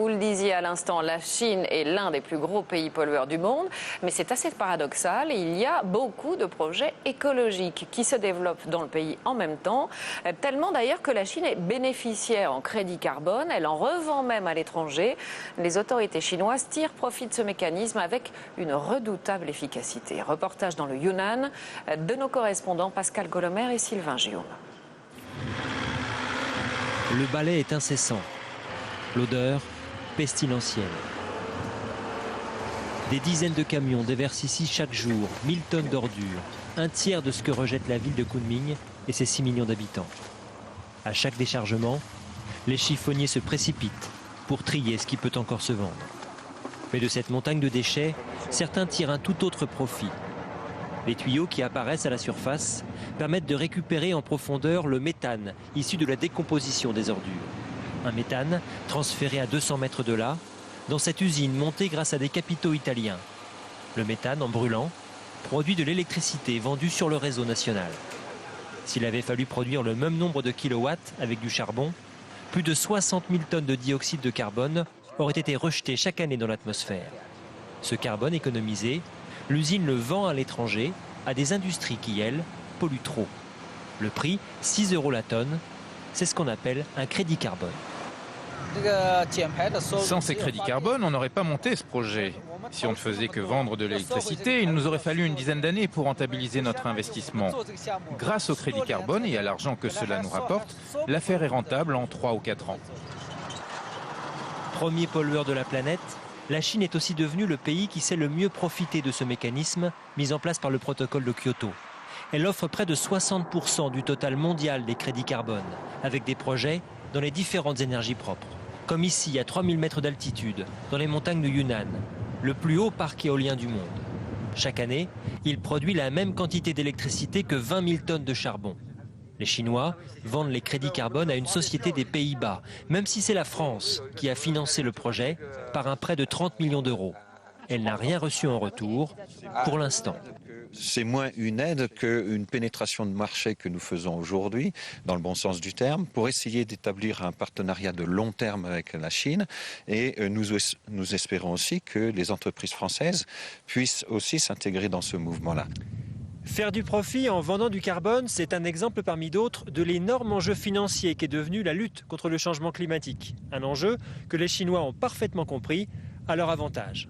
Vous le disiez à l'instant, la Chine est l'un des plus gros pays pollueurs du monde, mais c'est assez paradoxal. Il y a beaucoup de projets écologiques qui se développent dans le pays en même temps, tellement d'ailleurs que la Chine est bénéficiaire en crédit carbone, elle en revend même à l'étranger. Les autorités chinoises tirent profit de ce mécanisme avec une redoutable efficacité. Reportage dans le Yunnan de nos correspondants Pascal Colomer et Sylvain Guillaume. Le balai est incessant. L'odeur pestilentielle. Des dizaines de camions déversent ici chaque jour 1000 tonnes d'ordures, un tiers de ce que rejette la ville de Kunming et ses 6 millions d'habitants. À chaque déchargement, les chiffonniers se précipitent pour trier ce qui peut encore se vendre. Mais de cette montagne de déchets, certains tirent un tout autre profit. Les tuyaux qui apparaissent à la surface permettent de récupérer en profondeur le méthane issu de la décomposition des ordures. Un méthane transféré à 200 mètres de là, dans cette usine montée grâce à des capitaux italiens. Le méthane, en brûlant, produit de l'électricité vendue sur le réseau national. S'il avait fallu produire le même nombre de kilowatts avec du charbon, plus de 60 000 tonnes de dioxyde de carbone auraient été rejetées chaque année dans l'atmosphère. Ce carbone économisé, l'usine le vend à l'étranger à des industries qui, elles, polluent trop. Le prix, 6 € la tonne, c'est ce qu'on appelle un crédit carbone. Sans ces crédits carbone, on n'aurait pas monté ce projet. Si on ne faisait que vendre de l'électricité, il nous aurait fallu une dizaine d'années pour rentabiliser notre investissement. Grâce au crédit carbone et à l'argent que cela nous rapporte, l'affaire est rentable en 3 ou 4 ans. Premier pollueur de la planète, la Chine est aussi devenue le pays qui sait le mieux profiter de ce mécanisme mis en place par le protocole de Kyoto. Elle offre près de 60% du total mondial des crédits carbone, avec des projets dans les différentes énergies propres. Comme ici, à 3000 mètres d'altitude, dans les montagnes du Yunnan, le plus haut parc éolien du monde. Chaque année, il produit la même quantité d'électricité que 20 000 tonnes de charbon. Les Chinois vendent les crédits carbone à une société des Pays-Bas, même si c'est la France qui a financé le projet par un prêt de 30 millions d'euros. Elle n'a rien reçu en retour, pour l'instant. C'est moins une aide qu'une pénétration de marché que nous faisons aujourd'hui, dans le bon sens du terme, pour essayer d'établir un partenariat de long terme avec la Chine. Et nous espérons aussi que les entreprises françaises puissent aussi s'intégrer dans ce mouvement-là. Faire du profit en vendant du carbone, c'est un exemple parmi d'autres de l'énorme enjeu financier qu'est devenu la lutte contre le changement climatique. Un enjeu que les Chinois ont parfaitement compris à leur avantage.